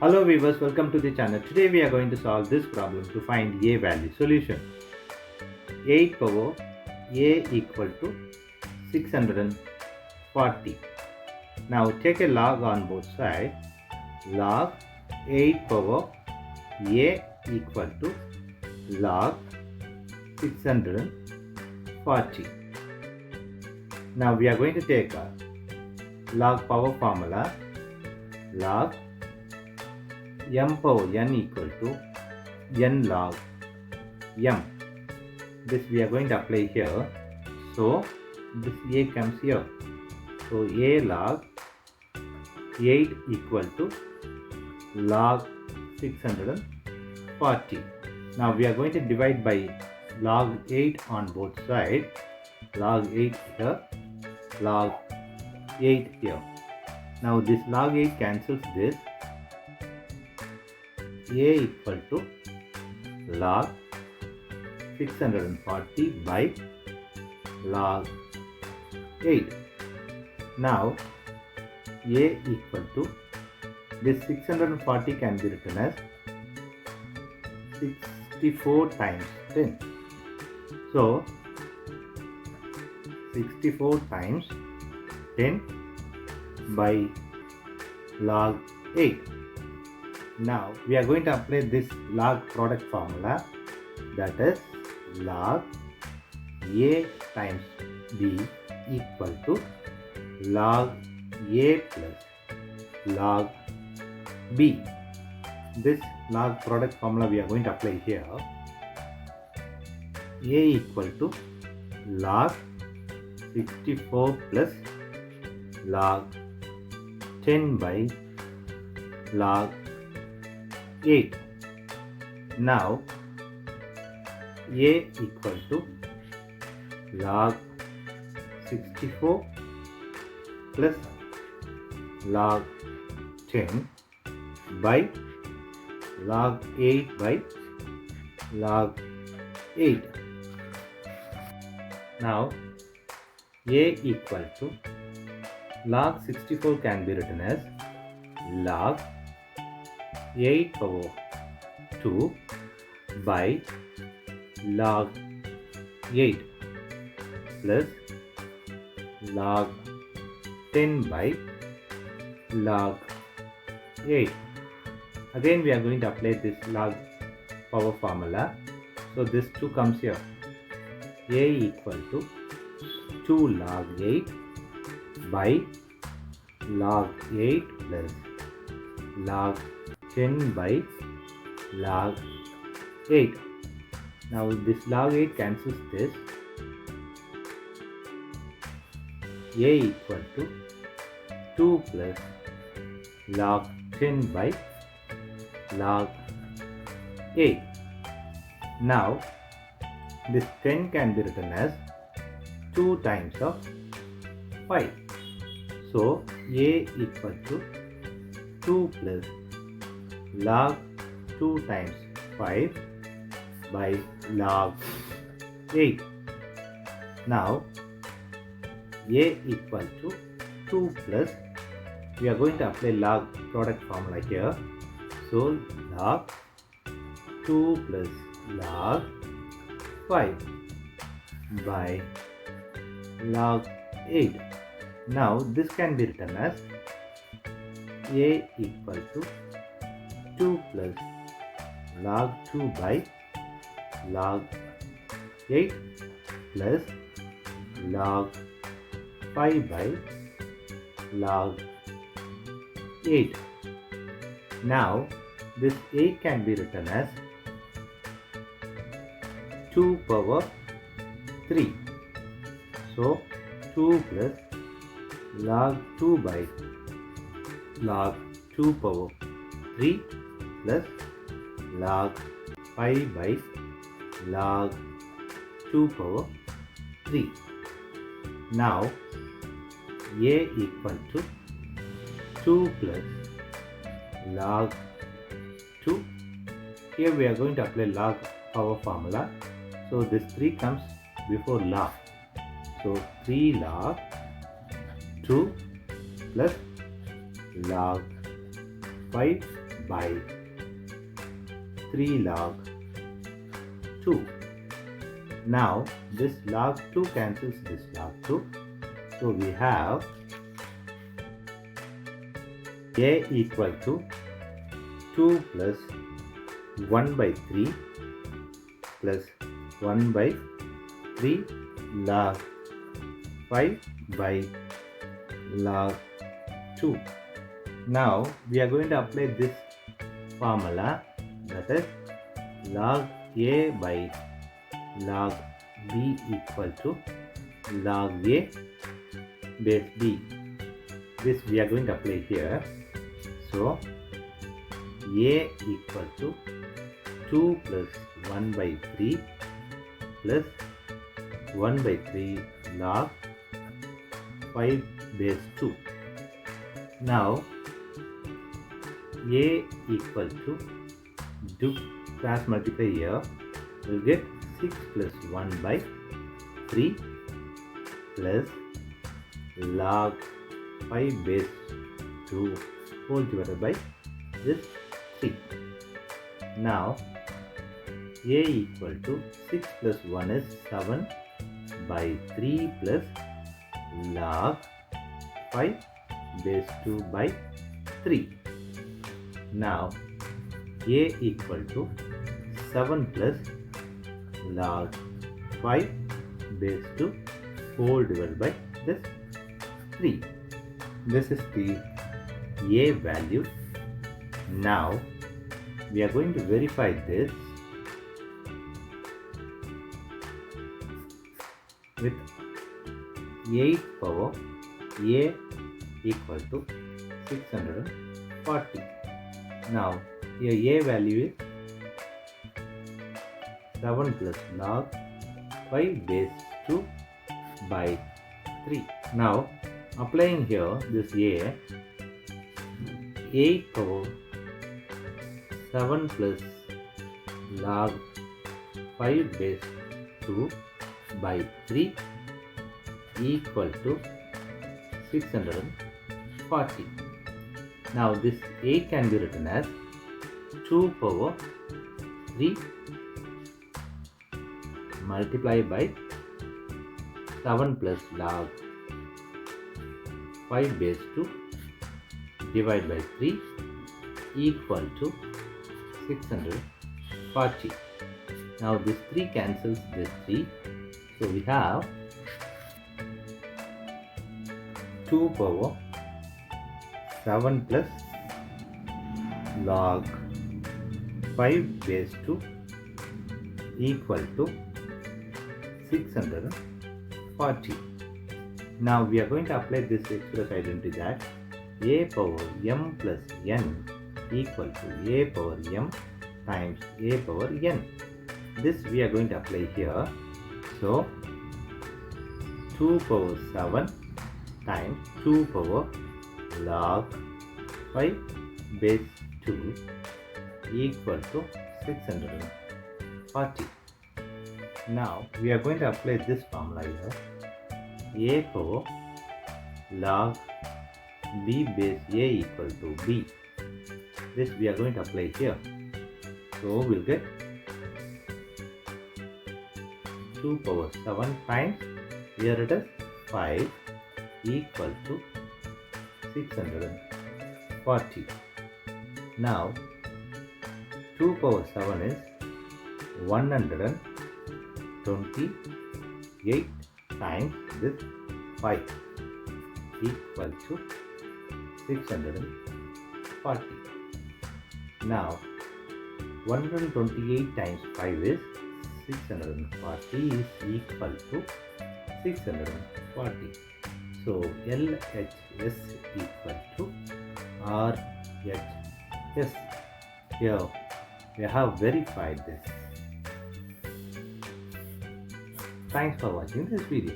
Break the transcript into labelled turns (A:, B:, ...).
A: Hello viewers, welcome to the channel. Today we are going to solve this problem to find a value. Solution: 8 power a equal to 640. Now take a log on both sides. Log 8 power a equal to log 640. Now we are going to take a log power formula. Log m power n equal to n log m. This we are going to apply here. So this a comes here. So a log 8 equal to log 640. Now we are going to divide by log 8 on both sides. Log 8 here, log 8 here. Now this log 8 cancels this. A equal to log 640 by log 8. Now a equal to this 640 can be written as 64 times 10. So 64 times 10 by log 8. Now we are going to apply this log product formula, that is log a times b equal to log a plus log b. This log product formula we are going to apply here. A equal to log 64 plus log 10 by log 8. Now a equal to log 64 plus log 10 by log 8 by log 8. Now a equal to log 64 can be written as log 8 power 2 by log 8 plus log 10 by log 8. Again we are going to apply this log power formula. So this 2 comes here. A equal to 2 log 8 by log 8 plus log 10 by log 8. Now this log 8 cancels this. A equal to 2 plus log 10 by log 8. Now this 10 can be written as 2 times of 5. So a equal to 2 plus log 2 times 5 by log 8. Now a equal to 2 plus, we are going to apply log product formula here. So log 2 plus log 5 by log 8. Now this can be written as a equal to 2 plus log 2 by log 8 plus log 5 by log 8. Now this 8 can be written as 2 power 3. So 2 plus log 2 by log 2 power 3 plus log 5 by log 2 power 3. Now a equal to 2 plus log 2. Here we are going to apply log power formula. So this 3 comes before log. So 3 log 2 plus log 5 by 3 log 2. Now this log 2 cancels this log 2. So we have a equal to 2 plus 1 by 3 plus 1 by 3 log 5 by log 2. Now we are going to apply this formula, that is log a by log b equal to log a base b. This we are going to apply here. So a equal to 2 plus 1 by 3 plus 1 by 3 log 5 base 2. Now a equal to, do cross multiply here, we'll get 6 plus 1 by 3 plus log 5 base 2 whole divided by this 3. Now a equal to 6 plus 1 is 7 by 3 plus log 5 base 2 by 3. Now a equal to 7 plus log 5 base 2 whole divided by this 3. This is the a value. Now we are going to verify this with 8 power a equal to 640. Now here a value is 7 plus log 5 base 2 by 3. Now applying here this a, 8 power 7 plus log 5 base 2 by 3 equal to 640. Now this 8 can be written as 2 power 3 multiplied by 7 plus log 5 base 2 divided by 3 equal to 640. Now this 3 cancels this 3. So we have 2 power 7 plus log 5 base 2 equal to 640. Now we are going to apply this express identity, that a power m plus n equal to a power m times a power n. This we are going to apply here. So 2 power 7 times 2 power log 5 base 2 equal to 640. Now we are going to apply this formula here. A power log b base a equal to b. This we are going to apply here. So we'll get 2 power 7 times, here it is 5 equal to 640. Now 2 power 7 is 128 times this 5 equal to 640. Now 128 times 5 is 640 is equal to 640. So LHS equal to RHS. Here we have verified this. Thanks for watching this video.